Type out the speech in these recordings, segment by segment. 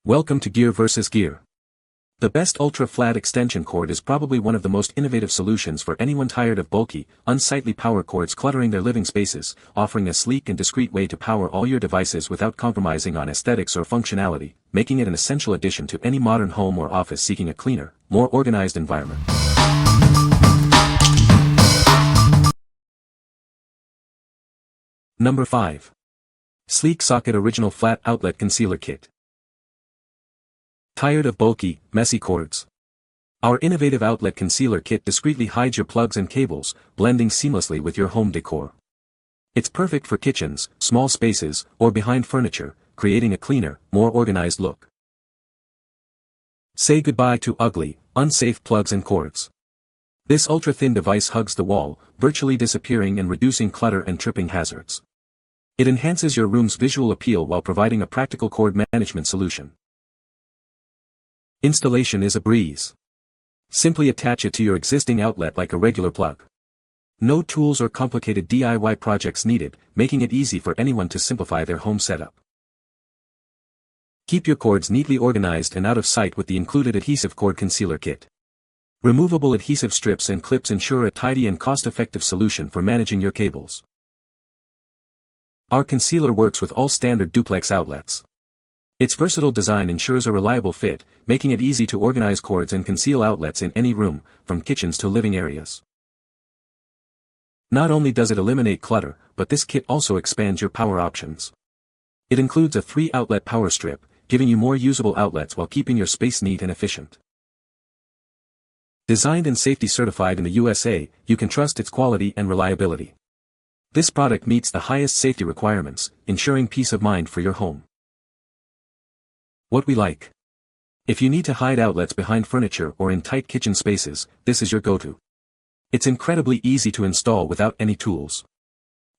Welcome to Gear vs. Gear. The best ultra-flat extension cord is probably one of the most innovative solutions for anyone tired of bulky, unsightly power cords cluttering their living spaces, offering a sleek and discreet way to power all your devices without compromising on aesthetics or functionality, making it an essential addition to any modern home or office seeking a cleaner, more organized environment. Number 5. Sleek Socket Original Flat Outlet Concealer Kit. Tired of bulky, messy cords? Our innovative outlet concealer kit discreetly hides your plugs and cables, blending seamlessly with your home decor. It's perfect for kitchens, small spaces, or behind furniture, creating a cleaner, more organized look. Say goodbye to ugly, unsafe plugs and cords. This ultra-thin device hugs the wall, virtually disappearing and reducing clutter and tripping hazards. It enhances your room's visual appeal while providing a practical cord management solution. Installation is a breeze. Simply attach it to your existing outlet like a regular plug. No tools or complicated DIY projects needed, making it easy for anyone to simplify their home setup. Keep your cords neatly organized and out of sight with the included adhesive cord concealer kit. Removable adhesive strips and clips ensure a tidy and cost-effective solution for managing your cables. Our concealer works with all standard duplex outlets. Its versatile design ensures a reliable fit, making it easy to organize cords and conceal outlets in any room, from kitchens to living areas. Not only does it eliminate clutter, but this kit also expands your power options. It includes a 3-outlet power strip, giving you more usable outlets while keeping your space neat and efficient. Designed and safety certified in the USA, you can trust its quality and reliability. This product meets the highest safety requirements, ensuring peace of mind for your home. What we like. If you need to hide outlets behind furniture or in tight kitchen spaces, this is your go-to. It's incredibly easy to install without any tools.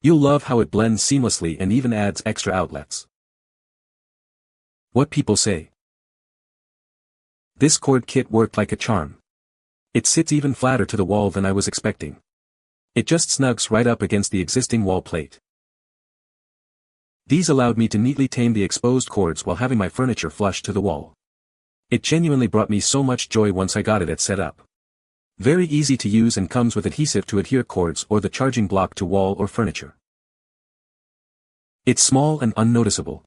You'll love how it blends seamlessly and even adds extra outlets. What people say. This cord kit worked like a charm. It sits even flatter to the wall than I was expecting. It just snugs right up against the existing wall plate. These allowed me to neatly tame the exposed cords while having my furniture flush to the wall. It genuinely brought me so much joy once I got it set up. Very easy to use and comes with adhesive to adhere cords or the charging block to wall or furniture. It's small and unnoticeable.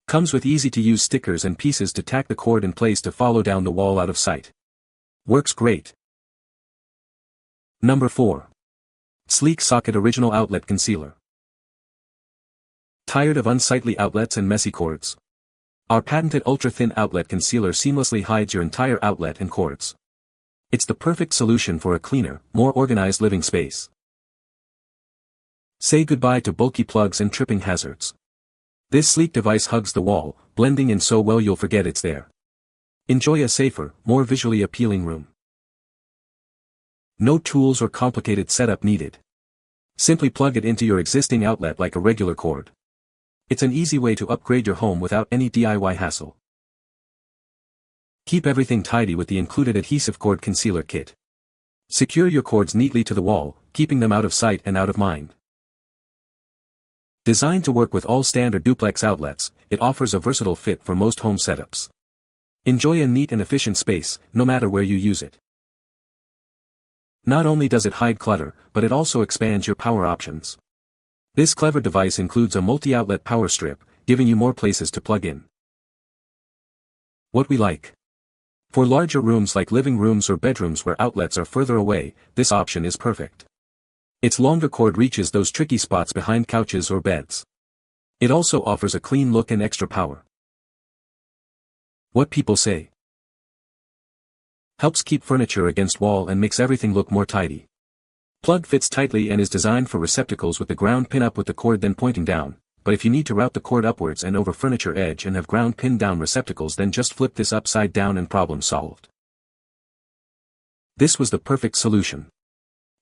Comes with easy to use stickers and pieces to tack the cord in place to follow down the wall out of sight. Works great. Number 4. Sleek Socket Original Outlet Concealer. Tired of unsightly outlets and messy cords? Our patented ultra-thin outlet concealer seamlessly hides your entire outlet and cords. It's the perfect solution for a cleaner, more organized living space. Say goodbye to bulky plugs and tripping hazards. This sleek device hugs the wall, blending in so well you'll forget it's there. Enjoy a safer, more visually appealing room. No tools or complicated setup needed. Simply plug it into your existing outlet like a regular cord. It's an easy way to upgrade your home without any DIY hassle. Keep everything tidy with the included adhesive cord concealer kit. Secure your cords neatly to the wall, keeping them out of sight and out of mind. Designed to work with all standard duplex outlets, it offers a versatile fit for most home setups. Enjoy a neat and efficient space, no matter where you use it. Not only does it hide clutter, but it also expands your power options. This clever device includes a multi-outlet power strip, giving you more places to plug in. What we like. For larger rooms like living rooms or bedrooms where outlets are further away, this option is perfect. Its longer cord reaches those tricky spots behind couches or beds. It also offers a clean look and extra power. What people say. Helps keep furniture against wall and makes everything look more tidy. Plug fits tightly and is designed for receptacles with the ground pin up with the cord then pointing down, but if you need to route the cord upwards and over furniture edge and have ground pinned down receptacles, then just flip this upside down and problem solved. This was the perfect solution.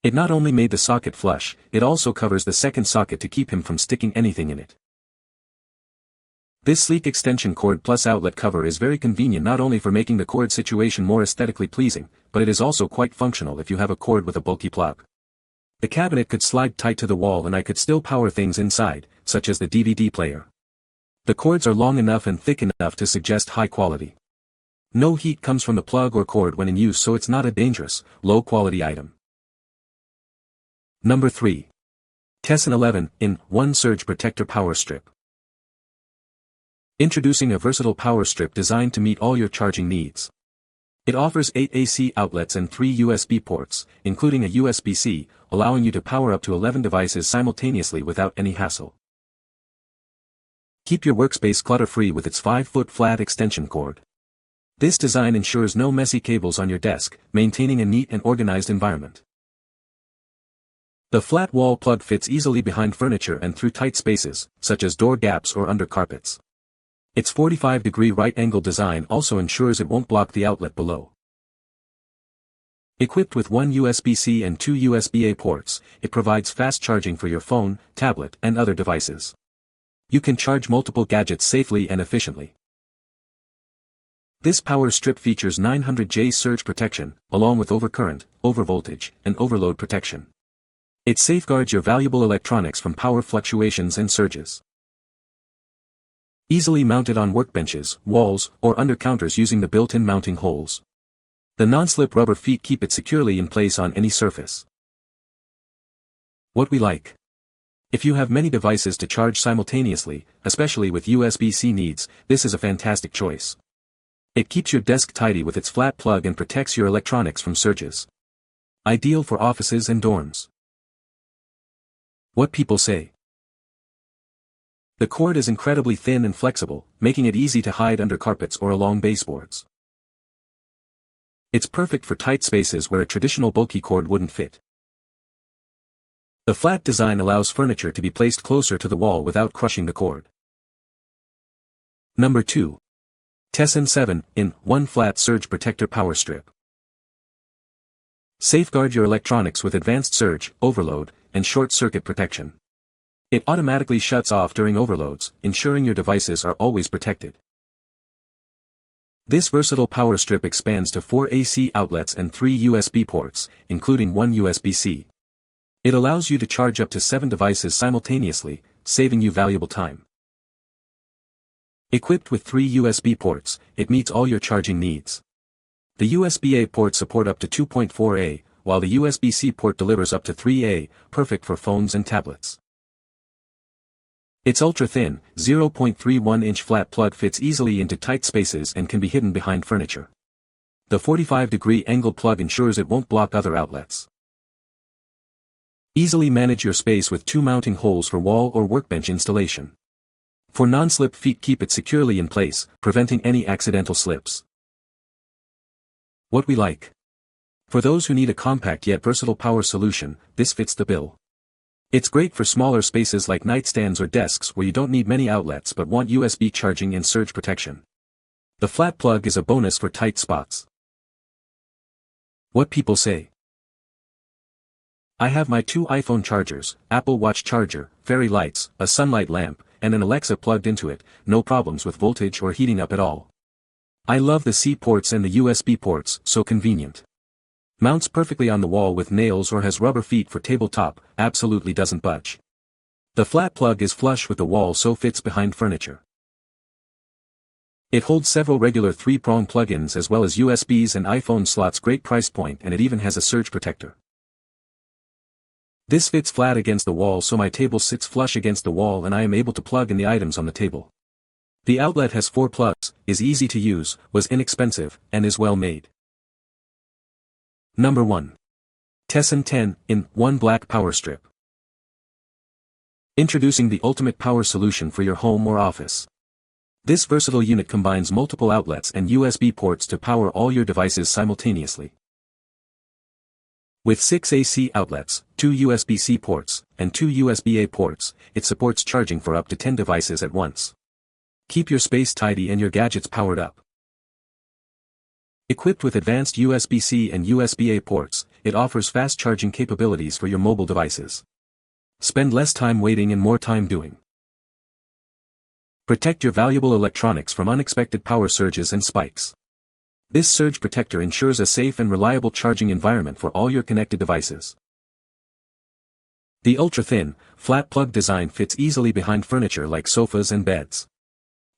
It not only made the socket flush, it also covers the second socket to keep him from sticking anything in it. This sleek extension cord plus outlet cover is very convenient not only for making the cord situation more aesthetically pleasing, but it is also quite functional if you have a cord with a bulky plug. The cabinet could slide tight to the wall and I could still power things inside, such as the DVD player. The cords are long enough and thick enough to suggest high quality. No heat comes from the plug or cord when in use, so it's not a dangerous, low-quality item. Number 3. TESSAN 11-in-1 Surge Protector Power Strip. Introducing a versatile power strip designed to meet all your charging needs. It offers 8 AC outlets and 3 USB ports, including a USB-C, allowing you to power up to 11 devices simultaneously without any hassle. Keep your workspace clutter-free with its 5-foot flat extension cord. This design ensures no messy cables on your desk, maintaining a neat and organized environment. The flat wall plug fits easily behind furniture and through tight spaces, such as door gaps or under carpets. Its 45-degree right-angle design also ensures it won't block the outlet below. Equipped with 1 USB-C and 2 USB-A ports, it provides fast charging for your phone, tablet, and other devices. You can charge multiple gadgets safely and efficiently. This power strip features 900J surge protection, along with overcurrent, overvoltage, and overload protection. It safeguards your valuable electronics from power fluctuations and surges. Easily mounted on workbenches, walls, or under counters using the built-in mounting holes. The non-slip rubber feet keep it securely in place on any surface. What we like. If you have many devices to charge simultaneously, especially with USB-C needs, this is a fantastic choice. It keeps your desk tidy with its flat plug and protects your electronics from surges. Ideal for offices and dorms. What people say. The cord is incredibly thin and flexible, making it easy to hide under carpets or along baseboards. It's perfect for tight spaces where a traditional bulky cord wouldn't fit. The flat design allows furniture to be placed closer to the wall without crushing the cord. Number 2. TESSAN 7-in-1 Flat Surge Protector Power Strip. Safeguard your electronics with advanced surge, overload, and short-circuit protection. It automatically shuts off during overloads, ensuring your devices are always protected. This versatile power strip expands to 4 AC outlets and 3 USB ports, including 1 USB-C. It allows you to charge up to 7 devices simultaneously, saving you valuable time. Equipped with 3 USB ports, it meets all your charging needs. The USB-A ports support up to 2.4A, while the USB-C port delivers up to 3A, perfect for phones and tablets. Its ultra-thin, 0.31-inch flat plug fits easily into tight spaces and can be hidden behind furniture. The 45-degree angle plug ensures it won't block other outlets. Easily manage your space with 2 mounting holes for wall or workbench installation. For non-slip feet, keep it securely in place, preventing any accidental slips. What we like. For those who need a compact yet versatile power solution, this fits the bill. It's great for smaller spaces like nightstands or desks where you don't need many outlets but want USB charging and surge protection. The flat plug is a bonus for tight spots. What people say. I have my 2 iPhone chargers, Apple Watch charger, fairy lights, a sunlight lamp, and an Alexa plugged into it, no problems with voltage or heating up at all. I love the C ports and the USB ports, so convenient. Mounts perfectly on the wall with nails or has rubber feet for tabletop, absolutely doesn't budge. The flat plug is flush with the wall so fits behind furniture. It holds several regular 3-prong plug-ins as well as USBs and iPhone slots, great price point, and it even has a surge protector. This fits flat against the wall so my table sits flush against the wall and I am able to plug in the items on the table. The outlet has 4 plugs, is easy to use, was inexpensive, and is well made. Number 1. TESSAN 10-in-1 Black Power Strip. Introducing the ultimate power solution for your home or office. This versatile unit combines multiple outlets and USB ports to power all your devices simultaneously. With 6 AC outlets, 2 USB-C ports, and 2 USB-A ports, it supports charging for up to 10 devices at once. Keep your space tidy and your gadgets powered up. Equipped with advanced USB-C and USB-A ports, it offers fast charging capabilities for your mobile devices. Spend less time waiting and more time doing. Protect your valuable electronics from unexpected power surges and spikes. This surge protector ensures a safe and reliable charging environment for all your connected devices. The ultra-thin, flat plug design fits easily behind furniture like sofas and beds.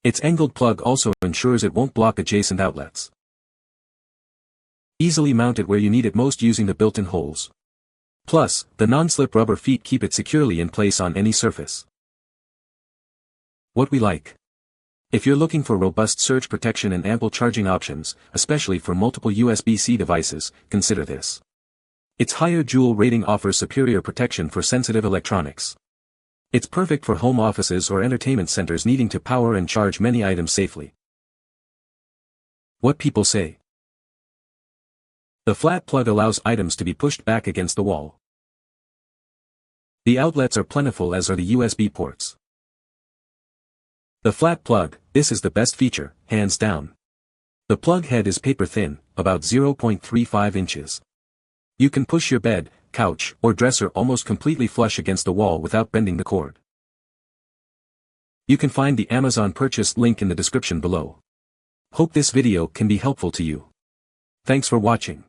Its angled plug also ensures it won't block adjacent outlets. Easily mount it where you need it most using the built-in holes. Plus, the non-slip rubber feet keep it securely in place on any surface. What we like. If you're looking for robust surge protection and ample charging options, especially for multiple USB-C devices, consider this. Its higher Joule rating offers superior protection for sensitive electronics. It's perfect for home offices or entertainment centers needing to power and charge many items safely. What people say. The flat plug allows items to be pushed back against the wall. The outlets are plentiful, as are the USB ports. The flat plug, this is the best feature, hands down. The plug head is paper thin, about 0.35 inches. You can push your bed, couch, or dresser almost completely flush against the wall without bending the cord. You can find the Amazon purchase link in the description below. Hope this video can be helpful to you. Thanks for watching.